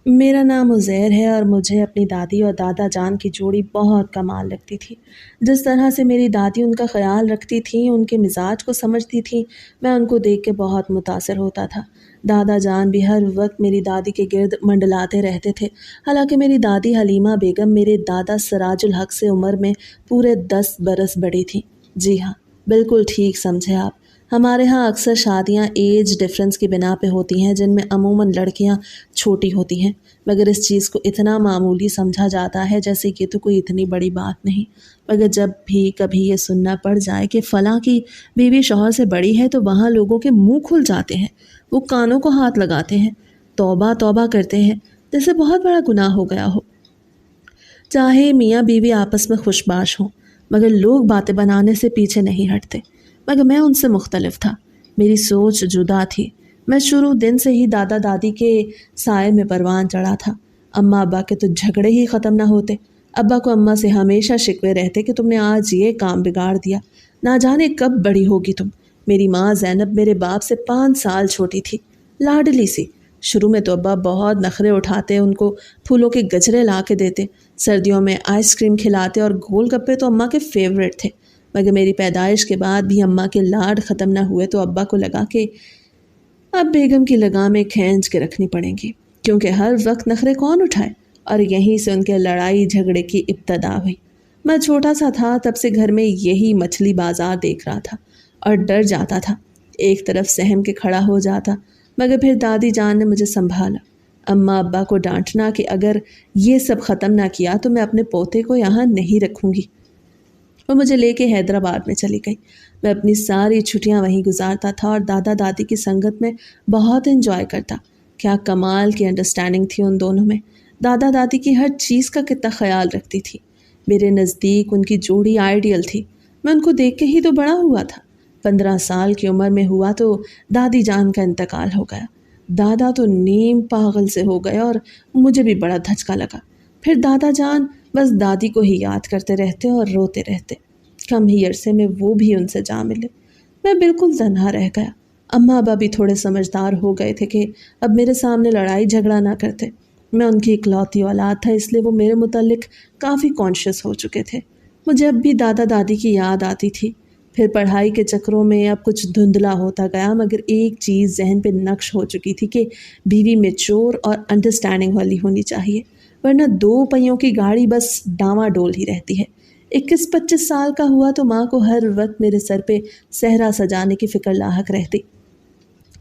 میرا نام عزیر ہے اور مجھے اپنی دادی اور دادا جان کی جوڑی بہت کمال لگتی تھی۔ جس طرح سے میری دادی ان کا خیال رکھتی تھیں، ان کے مزاج کو سمجھتی تھیں، میں ان کو دیکھ کے بہت متاثر ہوتا تھا۔ دادا جان بھی ہر وقت میری دادی کے گرد منڈلاتے رہتے تھے۔ حالانکہ میری دادی حلیمہ بیگم میرے دادا سراج الحق سے عمر میں پورے 10 برس بڑی تھیں۔ جی ہاں، بالکل ٹھیک سمجھے آپ۔ ہمارے ہاں اکثر شادیاں ایج ڈفرنس کی بنا پہ ہوتی ہیں، جن میں عموماً لڑکیاں چھوٹی ہوتی ہیں، مگر اس چیز کو اتنا معمولی سمجھا جاتا ہے جیسے کہ تو کوئی اتنی بڑی بات نہیں۔ مگر جب بھی کبھی یہ سننا پڑ جائے کہ فلاں کی بیوی شوہر سے بڑی ہے تو وہاں لوگوں کے منہ کھل جاتے ہیں، وہ کانوں کو ہاتھ لگاتے ہیں، توبہ توبہ کرتے ہیں جیسے بہت بڑا گناہ ہو گیا ہو۔ چاہے میاں بیوی آپس میں خوش باش ہوں، مگر لوگ باتیں بنانے سے پیچھے نہیں ہٹتے۔ مگر میں ان سے مختلف تھا، میری سوچ جدا تھی۔ میں شروع دن سے ہی دادا دادی کے سائے میں پروان چڑھا تھا۔ اماں ابا کے تو جھگڑے ہی ختم نہ ہوتے۔ ابا کو اماں سے ہمیشہ شکوے رہتے کہ تم نے آج یہ کام بگاڑ دیا، نہ جانے کب بڑی ہوگی تم۔ میری ماں زینب میرے باپ سے 5 سال چھوٹی تھی، لاڈلی سی۔ شروع میں تو ابا بہت نخرے اٹھاتے، ان کو پھولوں کے گجرے لا کے دیتے، سردیوں میں آئس کریم کھلاتے اور گول گپے تو اماں کے فیورٹ تھے۔ مگر میری پیدائش کے بعد بھی اماں کے لاڈ ختم نہ ہوئے تو ابا کو لگا کہ اب بیگم کی لگامیں کھینچ کے رکھنی پڑیں گی، کیونکہ ہر وقت نخرے کون اٹھائے۔ اور یہیں سے ان کے لڑائی جھگڑے کی ابتدا ہوئی۔ میں چھوٹا سا تھا تب سے گھر میں یہی مچھلی بازار دیکھ رہا تھا اور ڈر جاتا تھا، ایک طرف سہم کے کھڑا ہو جاتا۔ مگر پھر دادی جان نے مجھے سنبھالا، اماں ابا کو ڈانٹنا کہ اگر یہ سب ختم نہ کیا تو میں اپنے پوتے کو یہاں نہیں رکھوں گی۔ وہ مجھے لے کے حیدرآباد میں چلی گئی۔ میں اپنی ساری چھٹیاں وہیں گزارتا تھا اور دادا دادی کی سنگت میں بہت انجوائے کرتا۔ کیا کمال کی انڈرسٹینڈنگ تھی ان دونوں میں۔ دادا دادی کی ہر چیز کا کتنا خیال رکھتی تھی۔ میرے نزدیک ان کی جوڑی آئیڈیل تھی۔ میں ان کو دیکھ کے ہی تو بڑا ہوا تھا۔ 15 سال کی عمر میں ہوا تو دادی جان کا انتقال ہو گیا۔ دادا تو نیم پاگل سے ہو گئے اور مجھے بھی بڑا دھچکا لگا۔ پھر دادا جان بس دادی کو ہی یاد کرتے رہتے اور روتے رہتے۔ کم ہی عرصے میں وہ بھی ان سے جا ملے۔ میں بالکل تنہا رہ گیا۔ اماں ابا بھی تھوڑے سمجھدار ہو گئے تھے کہ اب میرے سامنے لڑائی جھگڑا نہ کرتے۔ میں ان کی اکلوتی اولاد تھا، اس لیے وہ میرے متعلق کافی کانشیس ہو چکے تھے۔ مجھے اب بھی دادا دادی کی یاد آتی تھی۔ پھر پڑھائی کے چکروں میں اب کچھ دھندلا ہوتا گیا، مگر ایک چیز ذہن پہ نقش ہو چکی تھی کہ بیوی میچور اور انڈرسٹینڈنگ والی ہونی چاہیے، ورنہ 2 پہیوں کی گاڑی بس ڈاواں ڈول ہی رہتی ہے۔ 21-25 سال کا ہوا تو ماں کو ہر وقت میرے سر پہ صحرا سجانے کی فکر لاحق رہتی۔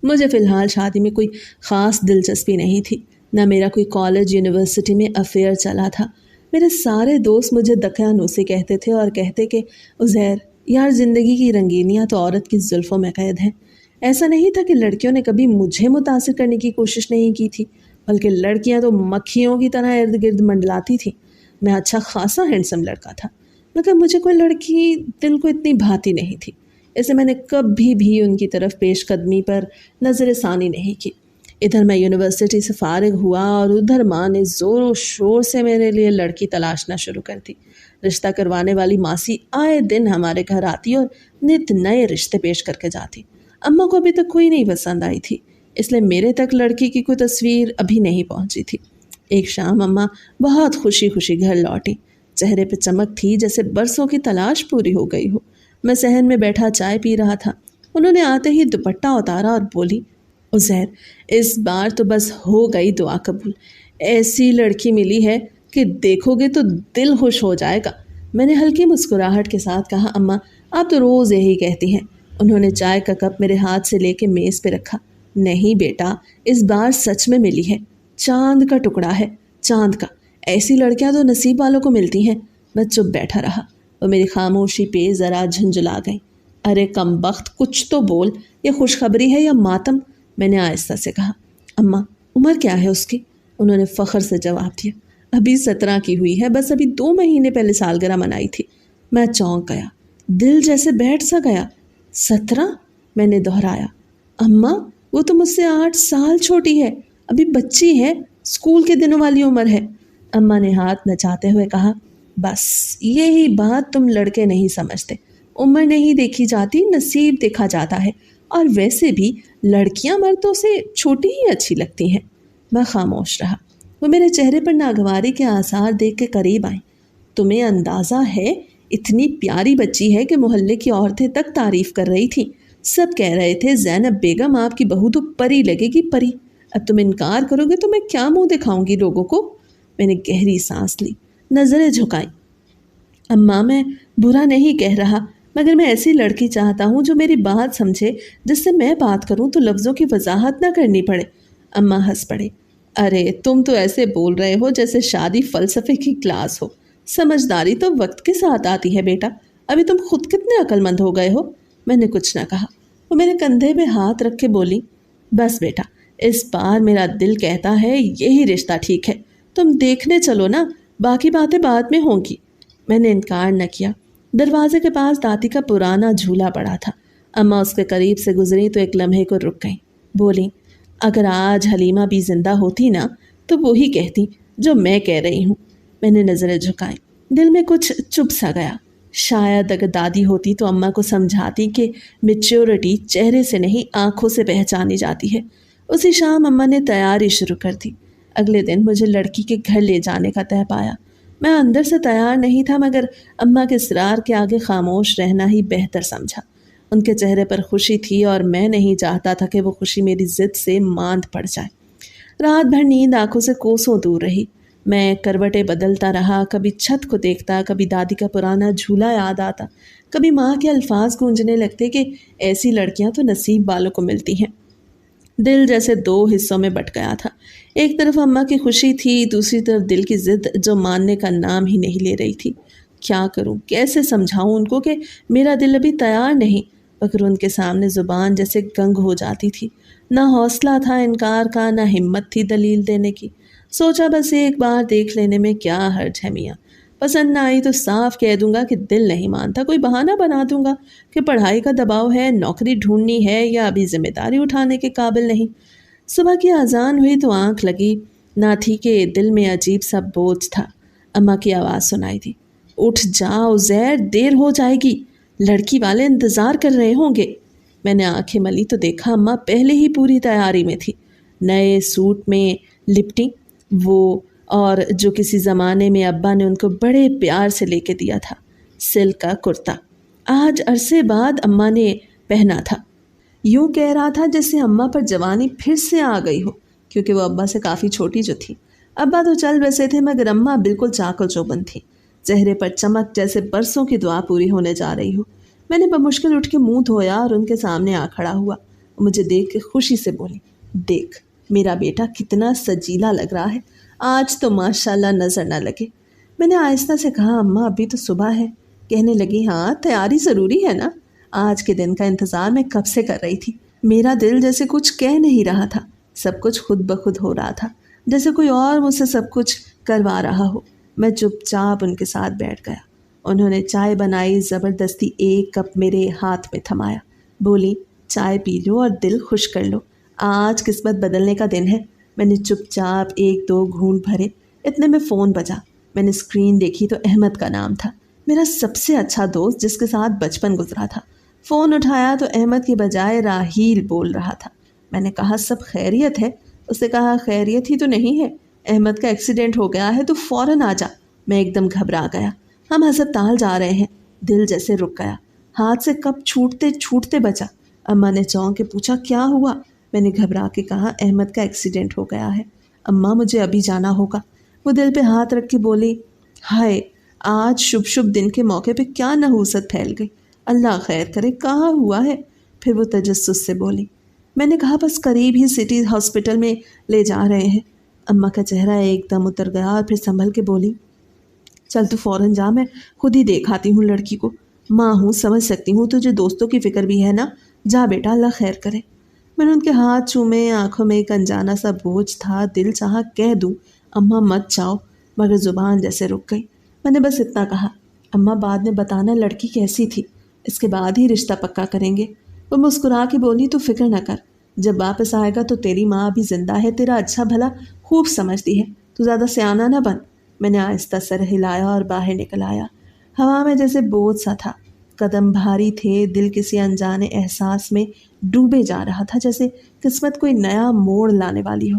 مجھے فی الحال شادی میں کوئی خاص دلچسپی نہیں تھی، نہ میرا کوئی کالج یونیورسٹی میں افیئر چلا تھا۔ میرے سارے دوست مجھے دقیانوسی کہتے تھے اور کہتے کہ عزیر یار، زندگی کی رنگینیاں تو عورت کی زلفوں میں قید ہیں۔ ایسا نہیں تھا کہ لڑکیوں نے کبھی مجھے متاثر کرنے کی کوشش نہیں کی تھی، بلکہ لڑکیاں تو مکھیوں کی طرح ارد گرد منڈلاتی تھیں۔ میں اچھا خاصا ہینڈسم لڑکا تھا، مگر مجھے کوئی لڑکی دل کو اتنی بھاتی نہیں تھی، اسے میں نے کبھی بھی ان کی طرف پیش قدمی پر نظر ثانی نہیں کی۔ ادھر میں یونیورسٹی سے فارغ ہوا اور ادھر ماں نے زور و شور سے میرے لیے لڑکی تلاشنا شروع کر دی۔ رشتہ کروانے والی ماسی آئے دن ہمارے گھر آتی اور نت نئے رشتے پیش کر کے جاتی۔ اماں کو ابھی تک کوئی نہیں پسند آئی تھی، اس لیے میرے تک لڑکی کی کوئی تصویر ابھی نہیں پہنچی تھی۔ ایک شام اماں بہت خوشی خوشی گھر لوٹی، چہرے پہ چمک تھی جیسے برسوں کی تلاش پوری ہو گئی ہو۔ میں صحن میں بیٹھا چائے پی رہا تھا، انہوں نے آتے ہی دوپٹہ اتارا اور بولی، عزیر اس بار تو بس ہو گئی دعا قبول، ایسی لڑکی ملی ہے کہ دیکھو گے تو دل خوش ہو جائے گا۔ میں نے ہلکی مسکراہٹ کے ساتھ کہا، اماں آپ تو روز یہی کہتی ہیں۔ انہوں نے چائے کا کپ میرے ہاتھ سے لے کے میز پہ رکھا۔ نہیں بیٹا، اس بار سچ میں ملی ہے، چاند کا ٹکڑا ہے، چاند کا۔ ایسی لڑکیاں تو نصیب والوں کو ملتی ہیں۔ میں چپ بیٹھا رہا، وہ میری خاموشی پہ ذرا جھنجھلا گئی۔ ارے کم بخت، کچھ تو بول، یہ خوشخبری ہے یا ماتم؟ میں نے آہستہ سے کہا۔ اماں عمر کیا ہے اس کی؟ انہوں نے فخر سے جواب دیا، ابھی 17 کی ہوئی ہے، بس ابھی 2 مہینے پہلے سالگرہ منائی تھی۔ میں چونک گیا، دل جیسے بیٹھ سا گیا۔ 17؟ میں نے دہرایا۔ اماں وہ تو مجھ سے 8 سال چھوٹی ہے، ابھی بچی ہے، اسکول کے دنوں والی عمر ہے۔ اماں نے ہاتھ نچاتے ہوئے کہا، بس یہی بات تم لڑکے نہیں سمجھتے، عمر نہیں دیکھی جاتی، نصیب دیکھا جاتا ہے، اور ویسے بھی لڑکیاں مردوں سے چھوٹی ہی اچھی لگتی ہیں۔ میں خاموش رہا۔ وہ میرے چہرے پر ناگواری کے آثار دیکھ کے قریب آئیں۔ تمہیں اندازہ ہے اتنی پیاری بچی ہے کہ محلے کی عورتیں تک تعریف کر رہی تھیں، سب کہہ رہے تھے زینب بیگم آپ کی بہو تو پری لگے گی، پری۔ اب تم انکار کرو گے تو میں کیا منہ دکھاؤں گی لوگوں کو؟ میں نے گہری سانس لی، نظریں جھکائیں۔ اماں میں برا نہیں کہہ رہا، مگر میں ایسی لڑکی چاہتا ہوں جو میری بات سمجھے، جس سے میں بات کروں تو لفظوں کی وضاحت نہ کرنی پڑے۔ اماں ہنس پڑے۔ ارے تم تو ایسے بول رہے ہو جیسے شادی فلسفے کی کلاس ہو۔ سمجھداری تو وقت کے ساتھ آتی ہے بیٹا، ابھی تم خود کتنے عقل مند ہو گئے ہو۔ میں نے کچھ نہ کہا۔ وہ میرے کندھے پہ ہاتھ رکھ کے بولی، بس بیٹا اس بار میرا دل کہتا ہے یہی رشتہ ٹھیک ہے، تم دیکھنے چلو نا، باقی باتیں بعد میں ہوں گی۔ میں نے انکار نہ کیا۔ دروازے کے پاس داتی کا پرانا جھولا پڑا تھا۔ اماں اس کے قریب سے گزری تو ایک لمحے کو رک گئیں، بولی، اگر آج حلیمہ بھی زندہ ہوتی نا تو وہی کہتی جو میں کہہ رہی ہوں۔ میں نے نظریں جھکائیں، دل میں کچھ چپ سا گیا۔ شاید اگر دادی ہوتی تو اماں کو سمجھاتی کہ میچیورٹی چہرے سے نہیں آنکھوں سے پہچانی جاتی ہے۔ اسی شام اماں نے تیاری شروع کر دی۔ اگلے دن مجھے لڑکی کے گھر لے جانے کا طے پایا۔ میں اندر سے تیار نہیں تھا، مگر اماں کے اصرار کے آگے خاموش رہنا ہی بہتر سمجھا۔ ان کے چہرے پر خوشی تھی اور میں نہیں چاہتا تھا کہ وہ خوشی میری ضد سے ماند پڑ جائے۔ رات بھر نیند آنکھوں سے کوسوں دور رہی۔ میں کروٹیں بدلتا رہا، کبھی چھت کو دیکھتا، کبھی دادی کا پرانا جھولا یاد آتا، کبھی ماں کے الفاظ گونجنے لگتے کہ ایسی لڑکیاں تو نصیب والوں کو ملتی ہیں۔ دل جیسے دو حصوں میں بٹ گیا تھا۔ ایک طرف اماں کی خوشی تھی، دوسری طرف دل کی ضد جو ماننے کا نام ہی نہیں لے رہی تھی۔ کیا کروں، کیسے سمجھاؤں ان کو کہ میرا دل ابھی تیار نہیں؟ مگر ان کے سامنے زبان جیسے گنگ ہو جاتی تھی۔ نہ حوصلہ تھا انکار کا، نہ ہمت تھی دلیل دینے کی۔ سوچا بس ایک بار دیکھ لینے میں کیا حرج ہے میاں، پسند نہ آئی تو صاف کہہ دوں گا کہ دل نہیں مانتا، کوئی بہانہ بنا دوں گا کہ پڑھائی کا دباؤ ہے، نوکری ڈھونڈنی ہے، یا ابھی ذمہ داری اٹھانے کے قابل نہیں۔ صبح کی اذان ہوئی تو آنکھ لگی نہ تھی کہ دل میں عجیب سا بوجھ تھا۔ اماں کی آواز سنائی دی، اٹھ جاؤ زہر، دیر ہو جائے گی، لڑکی والے انتظار کر رہے ہوں گے۔ میں نے آنکھیں ملی تو دیکھا اماں پہلے ہی پوری تیاری میں تھی، نئے سوٹ میں لپٹی، وہ اور جو کسی زمانے میں ابا نے ان کو بڑے پیار سے لے کے دیا تھا، سلک کا کرتا، آج عرصے بعد اماں نے پہنا تھا۔ یوں کہہ رہا تھا جیسے اماں پر جوانی پھر سے آ گئی ہو، کیونکہ وہ ابا سے کافی چھوٹی جو تھی۔ ابا تو چل بسے تھے مگر اماں بالکل چاق و چوبند تھی، چہرے پر چمک جیسے برسوں کی دعا پوری ہونے جا رہی ہو۔ میں نے بمشکل اٹھ کے منہ دھویا اور ان کے سامنے آ کھڑا ہوا۔ مجھے دیکھ کے خوشی سے بولی، دیکھ میرا بیٹا کتنا سجیلا لگ رہا ہے، آج تو ماشاءاللہ نظر نہ لگے۔ میں نے آہستہ سے کہا، اماں ابھی تو صبح ہے۔ کہنے لگی، ہاں تیاری ضروری ہے نا، آج کے دن کا انتظار میں کب سے کر رہی تھی۔ میرا دل جیسے کچھ کہہ نہیں رہا تھا، سب کچھ خود بخود ہو رہا تھا، جیسے کوئی اور مجھ سے سب کچھ کروا رہا ہو۔ میں چپ چاپ ان کے ساتھ بیٹھ گیا۔ انہوں نے چائے بنائی، زبردستی ایک کپ میرے ہاتھ میں تھمایا، بولی، چائے پی لو اور دل خوش کر لو، آج قسمت بدلنے کا دن ہے۔ میں نے چپ چاپ ایک دو گھونٹ بھرے، اتنے میں فون بجا۔ میں نے اسکرین دیکھی تو احمد کا نام تھا، میرا سب سے اچھا دوست جس کے ساتھ بچپن گزرا تھا۔ فون اٹھایا تو احمد کی بجائے راحیل بول رہا تھا۔ میں نے کہا، سب خیریت ہے؟ اس نے کہا، خیریت ہی تو نہیں ہے، احمد کا ایکسیڈنٹ ہو گیا ہے، تو فوراً آ جا۔ میں ایک دم گھبرا گیا۔ ہم ہسپتال جا رہے ہیں۔ دل جیسے رک گیا، ہاتھ سے کپ چھوٹتے چھوٹتے بچا۔ اماں نے چونک کے پوچھا، کیا ہوا؟ میں نے گھبرا کے کہا، احمد کا ایکسیڈنٹ ہو گیا ہے اماں، مجھے ابھی جانا ہوگا۔ وہ دل پہ ہاتھ رکھ کے بولی، ہائے آج شبھ دن کے موقع پہ کیا نحوست پھیل گئی، اللہ خیر کرے، کہاں ہوا ہے؟ پھر وہ تجسس سے بولی۔ میں نے کہا، بس قریب ہی سٹی ہاسپٹل میں لے جا رہے ہیں۔ اماں کا چہرہ ایک دم اتر گیا اور پھر سنبھل کے بولی، چل تو فوراً جا، میں خود ہی دیکھ آتی ہوں لڑکی کو، ماں ہوں سمجھ سکتی ہوں، تجھے دوستوں کی فکر بھی ہے نا، جا بیٹا، اللہ خیر کرے۔ میں نے ان کے ہاتھ چومے، آنکھوں میں ایک انجانا سا بوجھ تھا، دل چاہا کہہ دوں، اماں مت جاؤ، مگر زبان جیسے رک گئی۔ میں نے بس اتنا کہا، اماں بعد میں بتانا لڑکی کیسی تھی، اس کے بعد ہی رشتہ پکا کریں گے۔ وہ مسکرا کے بولی، تو فکر نہ کر، جب واپس آئے گا تو تیری ماں ابھی زندہ ہے، تیرا اچھا بھلا خوب سمجھتی ہے، تو زیادہ سیانہ نہ بن۔ میں نے آہستہ سر ہلایا اور باہر نکل آیا۔ ہوا میں جیسے بوجھ سا تھا، قدم بھاری تھے، دل کسی انجانے احساس میں ڈوبے جا رہا تھا، جیسے قسمت کوئی نیا موڑ لانے والی ہو۔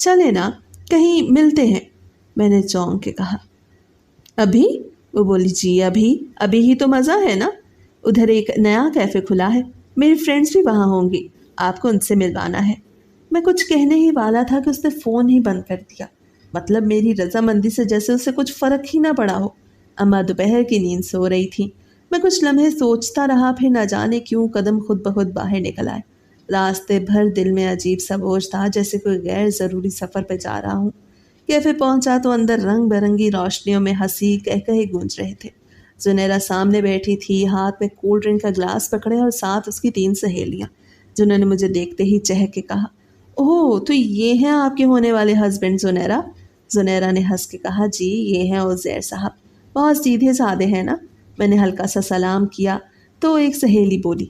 چلے نا کہیں ملتے ہیں، میں نے چونک کے کہا۔ ابھی؟ وہ بولی جی ابھی ہی تو مزہ ہے نا، ادھر ایک نیا کیفے کھلا ہے، میری فرینڈس بھی وہاں ہوں گی، آپ کو ان سے ملوانا ہے۔ میں کچھ کہنے ہی والا تھا کہ اس نے فون ہی بند کر دیا، مطلب میری رضامندی سے جیسے اسے کچھ فرق ہی نہ پڑا ہو۔ اماں دوپہر کی نیند سو رہی تھی۔ میں کچھ لمحے سوچتا رہا، پھر نہ جانے کیوں قدم خود بخود باہر نکل آئے۔ راستے بھر دل میں عجیب سا بوجھ تھا، جیسے کوئی غیر ضروری سفر پہ جا رہا ہوں۔ کیفے پہنچا تو اندر رنگ برنگی روشنیوں میں ہنسی کہے گونج رہے تھے۔ زنیرہ سامنے بیٹھی تھی، ہاتھ میں کولڈ ڈرنک کا گلاس پکڑے، اور ساتھ اس کی 3 سہیلیاں، جنہوں نے مجھے دیکھتے ہی چہک کے کہا، اوہ تو یہ ہیں آپ کے ہونے والے ہسبینڈ زنیرہ؟ زنیرہ نے ہنس کے کہا، جی یہ ہیں عزیر صاحب، بہت سیدھے سادے ہیں نا۔ میں نے ہلکا سا سلام کیا تو ایک سہیلی بولی،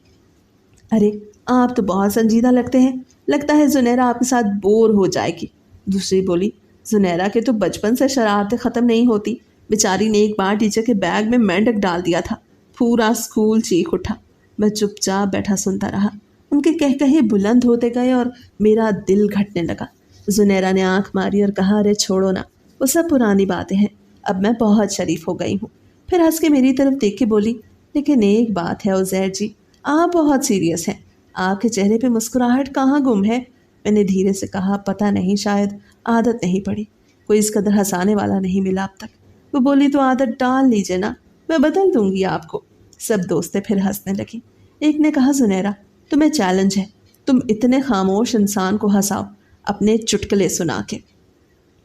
ارے آپ تو بہت سنجیدہ لگتے ہیں، لگتا ہے زنیرہ آپ کے ساتھ بور ہو جائے گی۔ دوسری بولی، زنیرہ کے تو بچپن سے شرارتیں ختم نہیں ہوتی، بیچاری نے ایک بار ٹیچر کے بیگ میں مینڈک ڈال دیا تھا، پورا اسکول چیخ اٹھا۔ میں چپ چاپ بیٹھا سنتا رہا۔ ان کے کہے بلند ہوتے گئے اور میرا دل گھٹنے لگا۔ زنیرہ نے آنکھ ماری اور کہا، ارے چھوڑو نا، وہ سب پرانی باتیں ہیں، اب میں بہت شریف ہو گئی ہوں۔ پھر ہنس کے میری طرف دیکھ کے بولی، لیکن ایک بات ہے عزیر جی، آپ بہت سیریس ہیں، آپ کے چہرے پہ مسکراہٹ کہاں گم ہے؟ میں نے دھیرے سے کہا، پتہ نہیں، شاید عادت نہیں پڑی، کوئی اس قدر ہنسانے والا نہیں ملا اب تک۔ وہ بولی، تو عادت ڈال لیجیے نا، میں بدل دوں گی آپ کو۔ سب دوستیں پھر ہنسنے لگیں۔ ایک نے کہا، زنیرہ تمہیں چیلنج ہے، تم اتنے خاموش انسان کو ہنساؤ اپنے چٹکلے سنا کے۔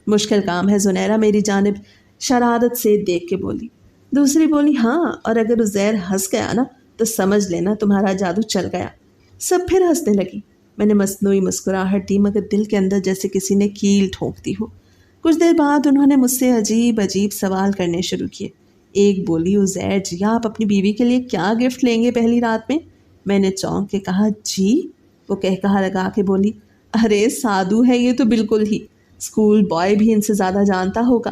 مشکل کام ہے زنیرہ، میری جانب شرارت سے دیکھ کے بولی۔ دوسری بولی، ہاں، اور اگر عزیر ہنس گیا نا تو سمجھ لینا تمہارا جادو چل گیا۔ سب پھر ہنسنے لگی۔ میں نے مصنوعی مسکراہٹ دی، مگر دل کے اندر جیسے کسی نے کیل ٹھونک دی ہو۔ کچھ دیر بعد انہوں نے مجھ سے عجیب عجیب سوال کرنے شروع کیے۔ ایک بولی، عزیر جی آپ اپنی بیوی کے لیے کیا گفٹ لیں گے پہلی رات میں؟ میں نے چونک کے کہا، جی؟ وہ کہا لگا کے بولی، ارے سادو ہے یہ تو بالکل ہی، اسکول بوائے بھی ان سے زیادہ جانتا ہوگا۔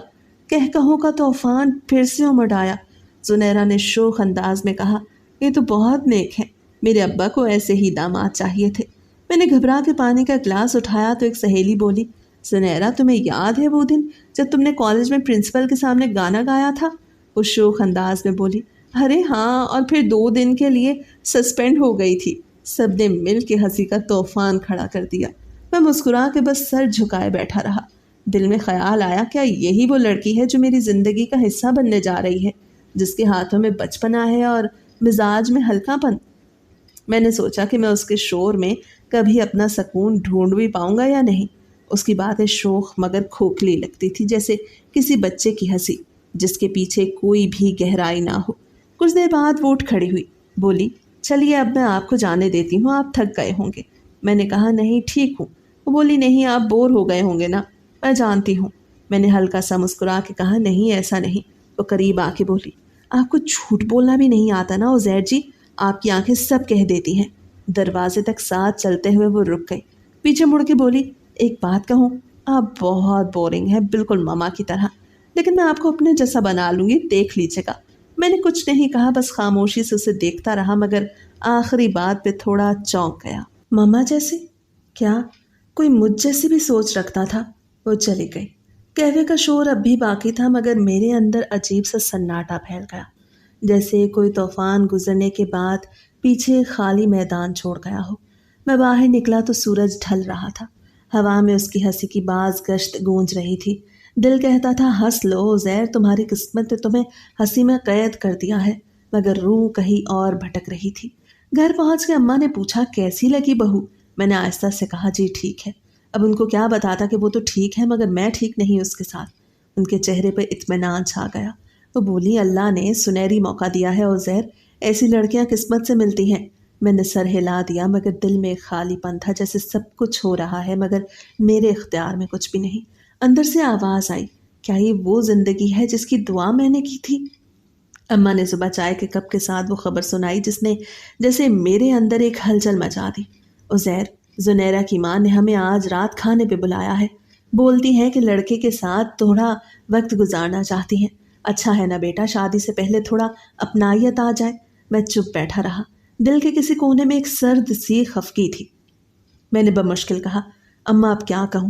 کہوں کا طوفان پھر سے امڑ آیا۔ زنیرہ نے شوخ انداز میں کہا، یہ تو بہت نیک ہے، میرے ابا کو ایسے ہی داماد چاہیے تھے۔ میں نے گھبرا کے پانی کا گلاس اٹھایا تو ایک سہیلی بولی، زنیرہ تمہیں یاد ہے وہ دن جب تم نے کالج میں پرنسپل کے سامنے گانا گایا تھا؟ وہ شوخ انداز میں بولی، ارے ہاں، اور پھر 2 دن کے لیے سسپینڈ ہو گئی تھی۔ سب نے مل کے ہنسی کا طوفان کھڑا کر دیا۔ میں مسکرا کے بس سر جھکائے بیٹھا رہا۔ دل میں خیال آیا، کیا یہی وہ لڑکی ہے جو میری زندگی کا حصہ بننے جا رہی ہے، جس کے ہاتھوں میں بچپنا ہے اور مزاج میں ہلکا پن؟ میں نے سوچا کہ میں اس کے شور میں کبھی اپنا سکون ڈھونڈ بھی پاؤں گا یا نہیں۔ اس کی باتیں شوخ مگر کھوکھلی لگتی تھی، جیسے کسی بچے کی ہنسی جس کے پیچھے کوئی بھی گہرائی نہ ہو۔ کچھ دیر بعد وہ اٹھ کھڑی ہوئی، بولی، چلیے اب میں آپ کو جانے دیتی ہوں، آپ تھک گئے ہوں گے۔ میں نے کہا، نہیں ٹھیک ہوں۔ وہ بولی، نہیں آپ بور ہو گئے ہوں گے نا، میں جانتی ہوں۔ میں نے ہلکا سا مسکرا کے کہا، نہیں ایسا نہیں۔ وہ قریب آ کے بولی، آپ کو جھوٹ بولنا بھی نہیں آتا نا عزیر جی، آپ کی آنکھیں سب کہہ دیتی ہیں۔ دروازے تک ساتھ چلتے ہوئے وہ رک گئی، پیچھے مڑ کے بولی، ایک بات کہوں، آپ بہت بورنگ ہیں، بالکل ماما کی طرح، لیکن میں آپ کو اپنے جیسا بنا لوں گی، دیکھ لیجیے گا۔ میں نے کچھ نہیں کہا، بس خاموشی سے اسے دیکھتا رہا، مگر آخری بات پہ تھوڑا چونک گیا۔ ماما جیسی؟ کیا کوئی مجھ جیسی بھی سوچ رکھتا تھا؟ وہ چلی گئی۔ کیفے کا شور اب بھی باقی تھا، مگر میرے اندر عجیب سا سناٹا پھیل گیا، جیسے کوئی طوفان گزرنے کے بعد پیچھے خالی میدان چھوڑ گیا ہو۔ میں باہر نکلا تو سورج ڈھل رہا تھا، ہوا میں اس کی ہنسی کی باز گشت گونج رہی تھی۔ دل کہتا تھا، ہنس لو عزیر، تمہاری قسمت نے تمہیں ہنسی میں قید کر دیا ہے، مگر روح کہیں اور بھٹک رہی تھی۔ گھر پہنچ کے اماں نے پوچھا، کیسی لگی بہو؟ میں نے آہستہ سے کہا، جی ٹھیک ہے۔ اب ان کو کیا بتاتا کہ وہ تو ٹھیک ہے مگر میں ٹھیک نہیں اس کے ساتھ۔ ان کے چہرے پہ اطمینان چھا گیا۔ وہ بولی، اللہ نے سنہری موقع دیا ہے عزیر، ایسی لڑکیاں قسمت سے ملتی ہیں۔ میں نے سر ہلا دیا، مگر دل میں خالی پن تھا، جیسے سب کچھ ہو رہا ہے مگر میرے اختیار میں کچھ بھی نہیں۔ اندر سے آواز آئی، کیا یہ وہ زندگی ہے جس کی دعا میں نے کی تھی؟ اماں نے صبح چائے کے کپ کے ساتھ وہ خبر سنائی جس نے جیسے میرے اندر ایک ہلچل مچا دی۔ عزیر، زنیرہ کی ماں نے ہمیں آج رات کھانے پہ بلایا ہے، بولتی ہیں کہ لڑکے کے ساتھ تھوڑا وقت گزارنا چاہتی ہیں۔ اچھا ہے نا بیٹا، شادی سے پہلے تھوڑا اپنائیت آ جائے۔ میں چپ بیٹھا رہا، دل کے کسی کونے میں ایک سرد سی خفگی تھی۔ میں نے بمشکل کہا، اماں اب کیا کہوں،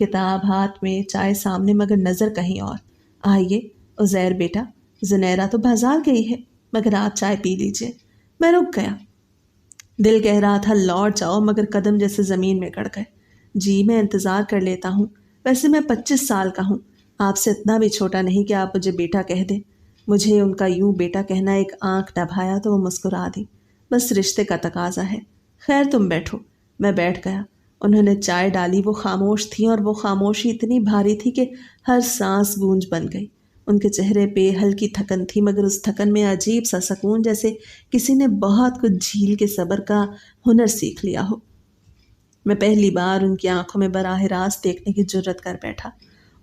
کتاب ہاتھ میں، چائے سامنے، مگر نظر کہیں اور۔ آئیے عزیر بیٹا، زنیرہ تو بازار گئی ہے، مگر آپ چائے پی لیجئے۔ میں رک گیا، دل کہہ رہا تھا لوٹ جاؤ، مگر قدم جیسے زمین میں گڑ گئے۔ جی میں انتظار کر لیتا ہوں، ویسے میں 25 سال کا ہوں، آپ سے اتنا بھی چھوٹا نہیں کہ آپ مجھے بیٹا کہہ دیں۔ مجھے ان کا یوں بیٹا کہنا ایک آنکھ نہ بھایا تو وہ مسکرا دی۔ بس رشتے کا تقاضا ہے۔ خیر تم بیٹھو۔ میں بیٹھ گیا۔ انہوں نے چائے ڈالی، وہ خاموش تھیں اور وہ خاموشی اتنی بھاری تھی کہ ہر سانس گونج بن گئی۔ ان کے چہرے پہ ہلکی تھکن تھی، مگر اس تھکن میں عجیب سا سکون، جیسے کسی نے بہت کچھ جھیل کے صبر کا ہنر سیکھ لیا ہو۔ میں پہلی بار ان کی آنکھوں میں براہ راست دیکھنے کی جرت کر بیٹھا۔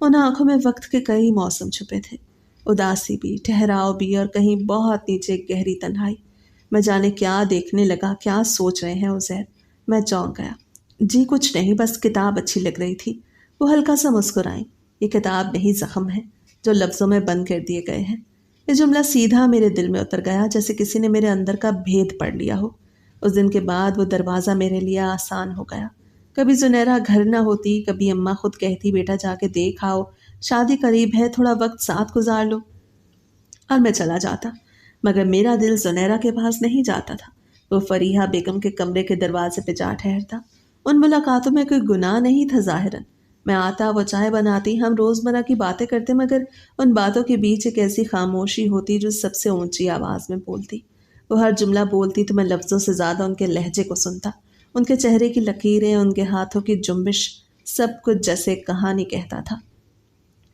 ان آنکھوں میں وقت کے کئی موسم چھپے تھے، اداسی بھی، ٹھہراؤ بھی، اور کہیں بہت نیچے ایک گہری تنہائی۔ میں جانے کیا دیکھنے لگا، کیا سوچ رہے ہیں عزیر؟ میں چونک گیا۔ جی کچھ نہیں، بس کتاب اچھی لگ رہی تھی۔ وہ ہلکا سا مسکرائیں۔ یہ کتاب نہیں، زخم ہے جو لفظوں میں بند کر دیے گئے ہیں۔ یہ جملہ سیدھا میرے دل میں اتر گیا، جیسے کسی نے میرے اندر کا بھید پڑھ لیا ہو۔ اس دن کے بعد وہ دروازہ میرے لیے آسان ہو گیا۔ کبھی زنیرہ گھر نہ ہوتی، کبھی اماں خود کہتی بیٹا جا کے دیکھ آؤ، شادی قریب ہے، تھوڑا وقت ساتھ گزار لو، اور میں چلا جاتا۔ مگر میرا دل زنیرہ کے پاس نہیں جاتا تھا، وہ فریحہ بیگم کے کمرے کے دروازے پہ جا ٹھہرتا۔ ان ملاقاتوں میں کوئی گناہ نہیں تھا ظاہراً۔ میں آتا، وہ چائے بناتی، ہم روزمرہ کی باتیں کرتے، مگر ان باتوں کے بیچ ایک ایسی خاموشی ہوتی جو سب سے اونچی آواز میں بولتی۔ وہ ہر جملہ بولتی تو میں لفظوں سے زیادہ ان کے لہجے کو سنتا۔ ان کے چہرے کی لکیریں، ان کے ہاتھوں کی جنبش، سب کچھ جیسے ایک کہانی کہتا تھا۔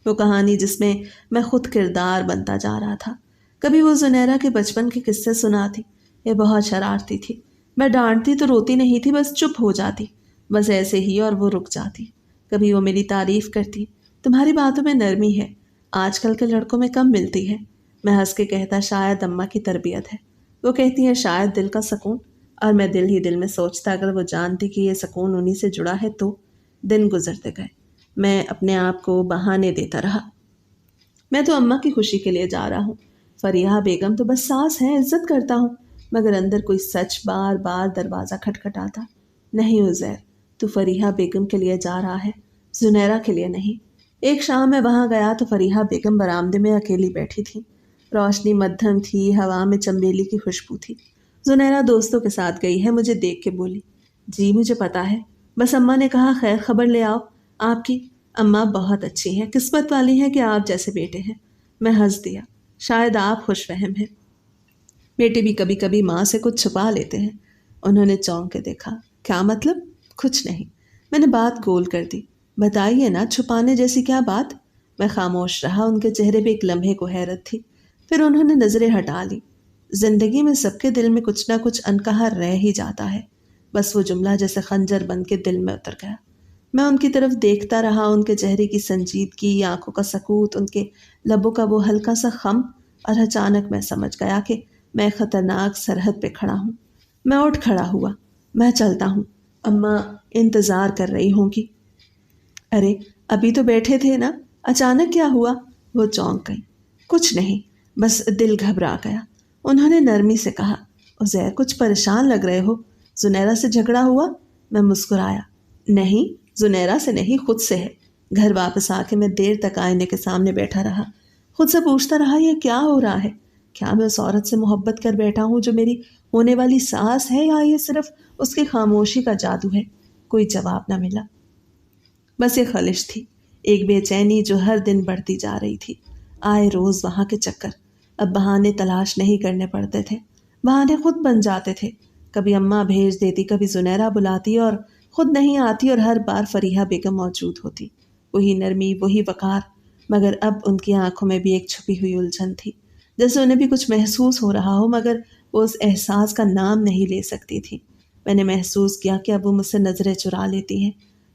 وہ کہانی جس میں میں خود کردار بنتا جا رہا تھا۔ کبھی وہ زنیرہ کے بچپن کے قصے سناتی۔ یہ بہت شرارتی تھی۔ میں ڈانٹتی تو روتی نہیں تھی، بس چپ ہو جاتی، بس ایسے ہی، اور وہ رک جاتی۔ کبھی وہ میری تعریف کرتی، تمہاری باتوں میں نرمی ہے، آج کل کے لڑکوں میں کم ملتی ہے۔ میں ہنس کے کہتا شاید اماں کی تربیت ہے۔ وہ کہتی ہیں شاید دل کا سکون، اور میں دل ہی دل میں سوچتا اگر وہ جانتی کہ یہ سکون انہی سے جڑا ہے تو۔ دن گزرتے گئے، میں اپنے آپ کو بہانے دیتا رہا۔ میں تو اماں کی خوشی کے لیے جا رہا ہوں، فریحہ بیگم تو بس ساس ہیں، عزت کرتا ہوں، مگر اندر کوئی سچ بار بار دروازہ کھٹکھٹاتا۔ نہیں عزیر، تو فریحہ بیگم کے لیے جا رہا ہے، زنیرہ کے لیے نہیں۔ ایک شام میں وہاں گیا تو فریحہ بیگم برآمدے میں اکیلی بیٹھی تھی۔ روشنی مدھم تھی، ہوا میں چنبیلی کی خوشبو تھی۔ زنیرہ دوستوں کے ساتھ گئی ہے، مجھے دیکھ کے بولی۔ جی مجھے پتا ہے، بس اماں نے کہا خیر خبر لے آؤ آپ کی۔ اماں بہت اچھی ہیں، قسمت والی ہیں کہ آپ جیسے بیٹے ہیں۔ میں ہنس دیا، شاید آپ خوش فہم ہیں، بیٹے بھی کبھی کبھی ماں سے کچھ چھپا لیتے ہیں۔ انہوں نے چونک کے دیکھا۔ کیا مطلب؟ کچھ نہیں، میں نے بات گول کر دی۔ بتائیے نا، چھپانے جیسی کیا بات؟ میں خاموش رہا، ان کے چہرے پہ ایک لمحے کو حیرت تھی، پھر انہوں نے نظریں ہٹا لی۔ زندگی میں سب کے دل میں کچھ نہ کچھ انکہا رہ ہی جاتا ہے، بس وہ جملہ جیسے خنجر بن کے دل میں اتر گیا۔ میں ان کی طرف دیکھتا رہا، ان کے چہرے کی سنجیدگی، آنکھوں کا سکوت، ان کے لبوں کا وہ ہلکا سا خم، اور اچانک میں سمجھ گیا کہ میں خطرناک سرحد پہ کھڑا ہوں۔ میں اٹھ کھڑا ہوا۔ میں چلتا ہوں، اماں انتظار کر رہی ہوں گی۔ ارے ابھی تو بیٹھے تھے نا، اچانک کیا ہوا؟ وہ چونک گئی۔ کچھ نہیں، بس دل گھبرا گیا۔ انہوں نے نرمی سے کہا، عزیر کچھ پریشان لگ رہے ہو، زنیرہ سے جھگڑا ہوا؟ میں مسکرایا، نہیں زنیرہ سے نہیں، خود سے ہے۔ گھر واپس آ کے میں دیر تک آئینے کے سامنے بیٹھا رہا، خود سے پوچھتا رہا یہ کیا ہو رہا ہے؟ کیا میں اس عورت سے محبت کر بیٹھا ہوں جو میری ہونے والی ساس ہے، یا یہ صرف اس کی خاموشی کا جادو ہے؟ کوئی جواب نہ ملا، بس یہ خلش تھی، ایک بے چینی جو ہر دن بڑھتی جا رہی تھی۔ آئے روز وہاں کے چکر، اب بہانے تلاش نہیں کرنے پڑتے تھے، بہانے خود بن جاتے تھے۔ کبھی اماں بھیج دیتی، کبھی زنیرہ بلاتی، اور خود نہیں آتی، اور ہر بار فریحہ بیگم موجود ہوتی۔ وہی نرمی، وہی وقار، مگر اب ان کی آنکھوں میں بھی ایک چھپی ہوئی الجھن تھی، جیسے انہیں بھی کچھ محسوس ہو رہا ہو، مگر وہ اس احساس کا نام نہیں لے سکتی تھی۔ میں نے محسوس کیا کہ اب وہ مجھ سے نظریں چرا لیتی ہیں،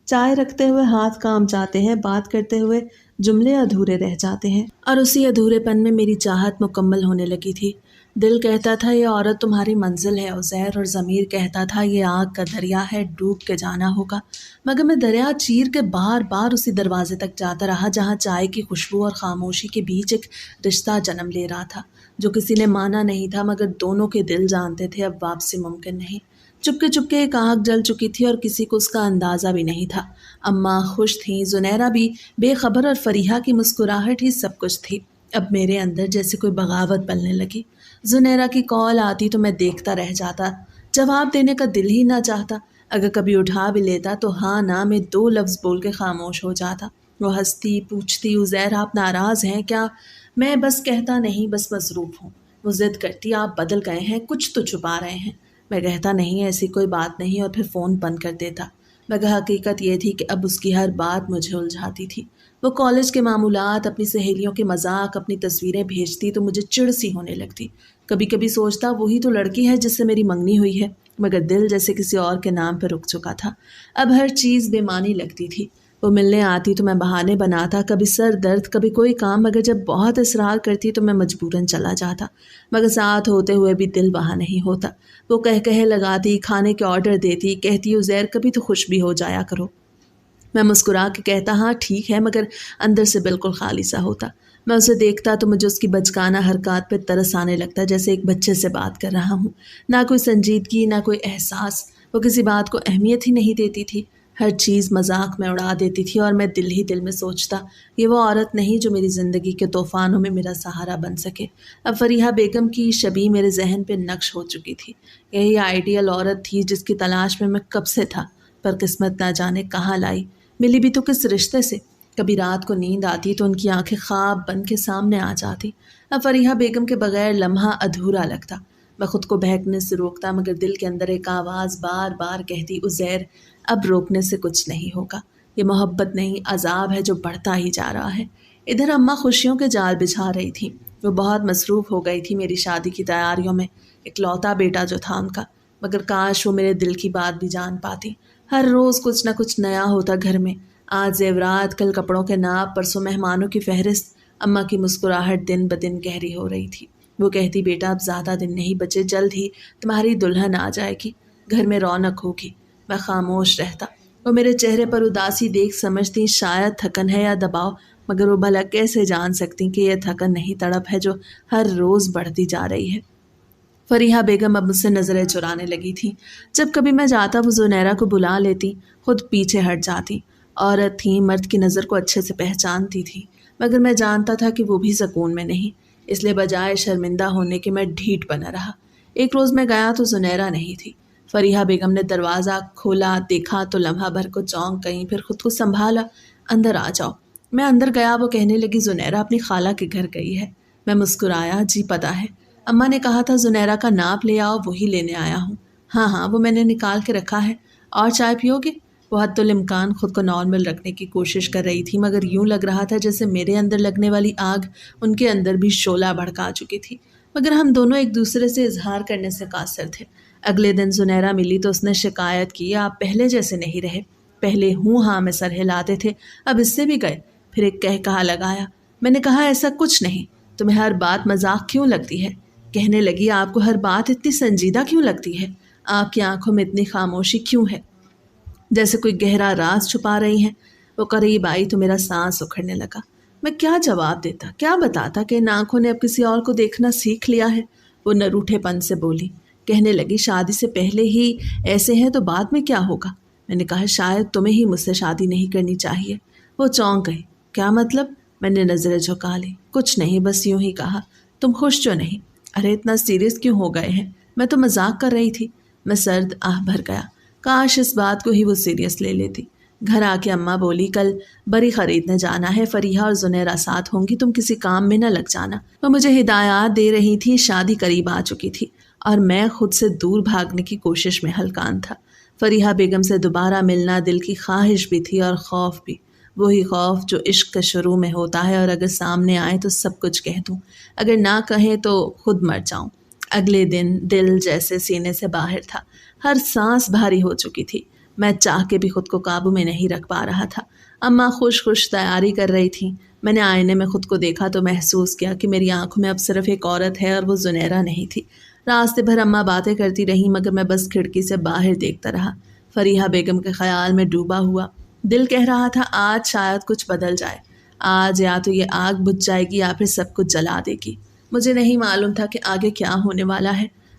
چائے رکھتے ہوئے ہاتھ کام جاتے ہیں، بات کرتے ہوئے جملے ادھورے رہ جاتے ہیں، اور اسی ادھورے پن میں میری چاہت مکمل ہونے لگی تھی۔ دل کہتا تھا یہ عورت تمہاری منزل ہے عزیر، اور ضمیر کہتا تھا یہ آگ کا دریا ہے، ڈوب کے جانا ہوگا۔ مگر میں دریا چیر کے بار بار اسی دروازے تک جاتا رہا جہاں چائے کی خوشبو اور خاموشی کے بیچ ایک رشتہ جنم لے رہا تھا، جو کسی نے مانا نہیں تھا، مگر دونوں کے دل جانتے تھے اب واپسی ممکن نہیں۔ چپکے ایک آگ جل چکی تھی اور کسی کو اس کا اندازہ بھی نہیں تھا۔ اماں خوش تھیں، زنیرہ بھی بے خبر، اور فریحہ کی مسکراہٹ ہی سب کچھ تھی۔ اب میرے اندر جیسے کوئی بغاوت پلنے لگی۔ زنیرہ کی کال آتی تو میں دیکھتا رہ جاتا، جواب دینے کا دل ہی نہ چاہتا۔ اگر کبھی اٹھا بھی لیتا تو ہاں نہ میں 2 لفظ بول کے خاموش ہو جاتا۔ وہ ہنستی، پوچھتی عزیر آپ ناراض ہیں کیا؟ میں بس کہتا نہیں، بس مصروف ہوں۔ وہ ضد کرتی آپ بدل گئے ہیں، کچھ تو چھپا رہے ہیں۔ میں کہتا نہیں ایسی کوئی بات نہیں، اور پھر فون بند کر دیتا، مگر حقیقت یہ تھی کہ اب اس کی ہر بات مجھے الجھاتی تھی۔ وہ کالج کے معمولات، اپنی سہیلیوں کے مذاق، اپنی تصویریں بھیجتی تو مجھے چڑ سی ہونے لگتی۔ کبھی کبھی سوچتا وہی تو لڑکی ہے جس سے میری منگنی ہوئی ہے، مگر دل جیسے کسی اور کے نام پہ رک چکا تھا۔ اب ہر چیز بے معنی لگتی تھی۔ وہ ملنے آتی تو میں بہانے بناتا، کبھی سر درد، کبھی کوئی کام، مگر جب بہت اصرار کرتی تو میں مجبوراً چلا جاتا، مگر ساتھ ہوتے ہوئے بھی دل وہاں نہیں ہوتا۔ وہ کہے لگاتی، کھانے کے آرڈر دیتی، کہتی عزیر کبھی تو خوش بھی ہو جایا کرو۔ میں مسکرا کے کہتا ہاں ٹھیک ہے، مگر اندر سے بالکل خالی سا ہوتا۔ میں اسے دیکھتا تو مجھے اس کی بچکانہ حرکات پہ ترس آنے لگتا، جیسے ایک بچے سے بات کر رہا ہوں۔ نہ کوئی سنجیدگی، نہ کوئی احساس۔ وہ کسی بات کو اہمیت ہی نہیں دیتی تھی، ہر چیز مذاق میں اڑا دیتی تھی، اور میں دل ہی دل میں سوچتا یہ وہ عورت نہیں جو میری زندگی کے طوفانوں میں میرا سہارا بن سکے۔ اب فریحہ بیگم کی شبیہ میرے ذہن پہ نقش ہو چکی تھی۔ یہی آئیڈیل عورت تھی جس کی تلاش میں کب سے تھا، پر قسمت نہ جانے کہاں لائی۔ ملی بھی تو کس رشتے سے؟ کبھی رات کو نیند آتی تو ان کی آنکھیں خواب بن کے سامنے آ جاتی۔ اب فریحہ بیگم کے بغیر لمحہ ادھورا لگتا۔ میں خود کو بہکنے سے روکتا، مگر دل کے اندر ایک آواز بار بار کہتی عزیر اب روکنے سے کچھ نہیں ہوگا، یہ محبت نہیں عذاب ہے جو بڑھتا ہی جا رہا ہے۔ ادھر اماں خوشیوں کے جال بچھا رہی تھی۔ وہ بہت مصروف ہو گئی تھی میری شادی کی تیاریوں میں، اکلوتا بیٹا جو تھا ان کا، مگر کاش وہ میرے دل کی بات بھی جان پاتی۔ ہر روز کچھ نہ کچھ نیا ہوتا گھر میں، آج زیورات، کل کپڑوں کے ناپ، پرسوں مہمانوں کی فہرست۔ اماں کی مسکراہٹ دن بدن گہری ہو رہی تھی۔ وہ کہتی بیٹا اب زیادہ دن نہیں بچے، جلد ہی تمہاری دلہن آ جائے گی، گھر میں رونق ہوگی۔ میں خاموش رہتا۔ وہ میرے چہرے پر اداسی دیکھ سمجھتی شاید تھکن ہے یا دباؤ، مگر وہ بھلا کیسے جان سکتی کہ یہ تھکن نہیں تڑپ ہے جو ہر روز بڑھتی جا رہی ہے۔ فریحہ بیگم اب مجھ سے نظریں چرانے لگی تھی۔ جب کبھی میں جاتا وہ زنیرہ کو بلا لیتی، خود پیچھے ہٹ جاتی۔ عورت تھی، مرد کی نظر کو اچھے سے پہچانتی تھی، مگر میں جانتا تھا کہ وہ بھی سکون میں نہیں، اس لیے بجائے شرمندہ ہونے کے میں ڈھیٹ بنا رہا۔ ایک روز میں گیا تو زنیرہ نہیں تھی۔ فریحہ بیگم نے دروازہ کھولا، دیکھا تو لمحہ بھر کو چونک گئی، پھر خود کو سنبھالا، اندر آ جاؤ۔ میں اندر گیا، وہ کہنے لگی زنیرہ اپنی خالہ کے گھر گئی ہے۔ میں مسکرایا، جی پتہ ہے، اماں نے کہا تھا زنیرہ کا ناپ لے آؤ، وہی لینے آیا ہوں۔ ہاں وہ میں نے نکال کے رکھا ہے، اور چائے پیو گے؟ وہ حد الامکان خود کو نارمل رکھنے کی کوشش کر رہی تھی، مگر یوں لگ رہا تھا جیسے میرے اندر لگنے والی آگ ان کے اندر بھی شعلہ بھڑکا چکی تھی، مگر ہم دونوں ایک دوسرے سے اظہار کرنے سے قاصر تھے۔ اگلے دن زنیرہ ملی تو اس نے شکایت کی آپ پہلے جیسے نہیں رہے، پہلے ہوں ہاں میں سر ہلاتے تھے، اب اس سے بھی گئے۔ پھر ایک کہا لگایا۔ میں نے کہا ایسا کچھ نہیں، تمہیں ہر بات مذاق کیوں لگتی ہے؟ کہنے لگی آپ کو ہر بات اتنی سنجیدہ کیوں لگتی ہے؟ آپ کی آنکھوں میں اتنی خاموشی کیوں ہے، جیسے کوئی گہرا راز چھپا رہی ہیں؟ وہ قریب آئی تو میرا سانس اکھڑنے لگا۔ میں کیا جواب دیتا، کیا بتاتا کہ ان آنکھوں نے اب کسی اور کو دیکھنا سیکھ لیا ہے؟ وہ نروٹھے پن سے بولی، کہنے لگی شادی سے پہلے ہی ایسے ہیں تو بعد میں کیا ہوگا؟ میں نے کہا شاید تمہیں ہی مجھ سے شادی نہیں کرنی چاہیے۔ وہ چونک گئی۔ کیا مطلب؟ میں نے نظریں جھکا لی۔ کچھ نہیں، بس یوں ہی کہا۔ تم خوش جو نہیں؟ ارے اتنا سیریس کیوں ہو گئے ہیں؟ میں تو مذاق کر رہی تھی۔ میں سرد آہ بھر گیا، کاش اس بات کو ہی وہ سیریس لے لیتی۔ گھر آ کے اماں بولی کل بری خریدنے جانا ہے، فریحہ اور زنیرہ ساتھ ہوں گی، تم کسی کام میں نہ لگ جانا۔ وہ مجھے ہدایات دے رہی تھی، شادی قریب آ چکی تھی اور میں خود سے دور بھاگنے کی کوشش میں ہلکان تھا۔ فریحہ بیگم سے دوبارہ ملنا دل کی خواہش بھی تھی اور خوف بھی، وہی خوف جو عشق کے شروع میں ہوتا ہے، اور اگر سامنے آئے تو سب کچھ کہہ دوں، اگر نہ کہیں تو خود مر جاؤں۔ اگلے دن دل جیسے سینے سے باہر تھا، ہر سانس بھاری ہو چکی تھی، میں چاہ کے بھی خود کو قابو میں نہیں رکھ پا رہا تھا۔ اماں خوش تیاری کر رہی تھیں۔ میں نے آئینے میں خود کو دیکھا تو محسوس کیا کہ میری آنکھوں میں اب صرف ایک عورت ہے اور وہ زنیرہ نہیں تھی۔ راستے بھر اماں باتیں کرتی رہیں، مگر میں بس کھڑکی سے باہر دیکھتا رہا، فریحہ بیگم کے خیال میں ڈوبا ہوا۔ دل کہہ رہا تھا آج شاید کچھ بدل جائے، آج یا تو یہ آگ بجھ جائے گی یا پھر سب کچھ جلا دے گی۔ مجھے نہیں معلوم تھا کہ آگے کیا ہونے والا ہے،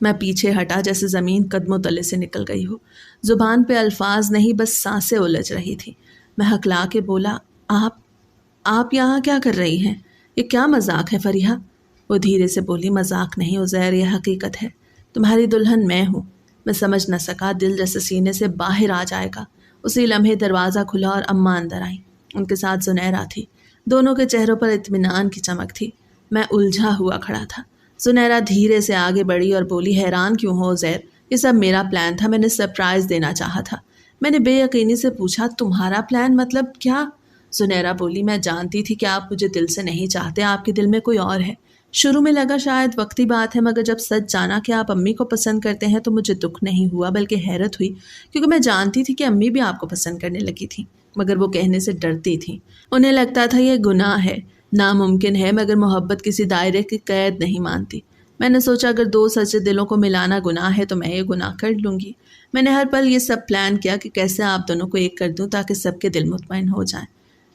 میں پیچھے ہٹا جیسے زمین قدموں تلے سے نکل گئی ہو. زبان پہ الفاظ نہیں بس سانسیں الجھ رہی تھی. میں ہکلا کے بولا آپ یہاں کیا کر رہی ہیں؟ یہ کیا مذاق ہے فریحہ؟ وہ دھیرے سے بولی مذاق نہیں عزیر، یہ حقیقت ہے. تمہاری دلہن میں ہوں. میں سمجھ نہ سکا، دل جیسے سینے سے باہر آ جائے گا. اسی لمحے دروازہ کھلا اور اماں اندر آئیں. ان کے ساتھ زنیرہ تھی. دونوں کے چہروں پر اطمینان کی چمک تھی. میں الجھا ہوا کھڑا تھا. زنیرہ دھیرے سے آگے بڑھی اور بولی حیران کیوں ہو عزیر؟ یہ سب میرا پلان تھا، میں نے سرپرائز دینا چاہا تھا. میں نے بے یقینی سے پوچھا تمہارا پلان مطلب کیا؟ زنیرہ بولی میں جانتی تھی کہ آپ مجھے دل سے نہیں چاہتے، آپ کے دل میں کوئی اور ہے. شروع میں لگا شاید وقتی بات ہے، مگر جب سچ جانا کہ آپ امی کو پسند کرتے ہیں تو مجھے دکھ نہیں ہوا بلکہ حیرت ہوئی، کیونکہ میں جانتی تھی کہ امی بھی آپ کو پسند کرنے لگی تھیں، مگر وہ کہنے سے ڈرتی تھیں. انہیں لگتا تھا یہ گناہ ہے، ناممکن ہے، مگر محبت کسی دائرے کی قید نہیں مانتی. میں نے سوچا اگر دو سچے دلوں کو ملانا گناہ ہے تو میں یہ گناہ کر لوں گی. میں نے ہر پل یہ سب پلان کیا کہ کیسے آپ دونوں کو ایک کر دوں تاکہ سب کے دل مطمئن ہو جائیں.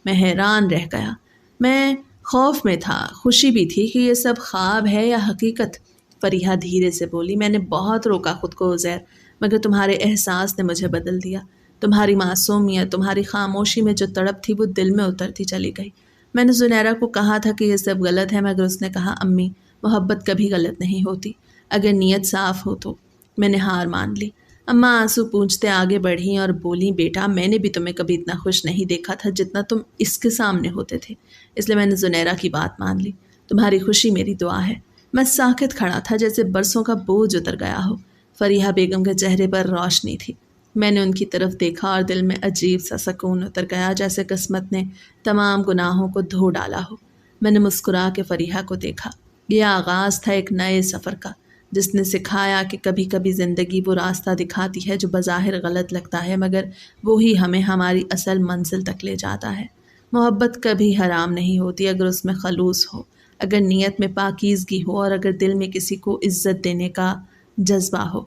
میں حیران رہ گیا. میں خوف میں تھا، خوشی بھی تھی کہ یہ سب خواب ہے یا حقیقت. فریحہ دھیرے سے بولی میں نے بہت روکا خود کو عزیر، مگر تمہارے احساس نے مجھے بدل دیا. تمہاری معصومیت، تمہاری خاموشی میں جو تڑپ تھی وہ دل میں اترتی چلی گئی. میں نے زنیرہ کو کہا تھا کہ یہ سب غلط ہے، مگر اس نے کہا امی محبت کبھی غلط نہیں ہوتی اگر نیت صاف ہو تو. میں نے ہار مان لی. اماں آنسو پونچھتے آگے بڑھیں اور بولیں بیٹا میں نے بھی تمہیں کبھی اتنا خوش نہیں دیکھا تھا جتنا تم اس کے سامنے ہوتے تھے، اس لیے میں نے زنیرہ کی بات مان لی. تمہاری خوشی میری دعا ہے. میں ساکت کھڑا تھا جیسے برسوں کا بوجھ اتر گیا ہو. فریحہ بیگم کے چہرے پر روشنی تھی. میں نے ان کی طرف دیکھا اور دل میں عجیب سا سکون اتر گیا جیسے قسمت نے تمام گناہوں کو دھو ڈالا ہو. میں نے مسکرا کے فریحہ کو دیکھا. یہ آغاز تھا ایک نئے سفر کا، جس نے سکھایا کہ کبھی کبھی زندگی وہ راستہ دکھاتی ہے جو بظاہر غلط لگتا ہے، مگر وہی ہمیں ہماری اصل منزل تک لے جاتا ہے. محبت کبھی حرام نہیں ہوتی اگر اس میں خلوص ہو، اگر نیت میں پاکیزگی ہو اور اگر دل میں کسی کو عزت دینے کا جذبہ ہو.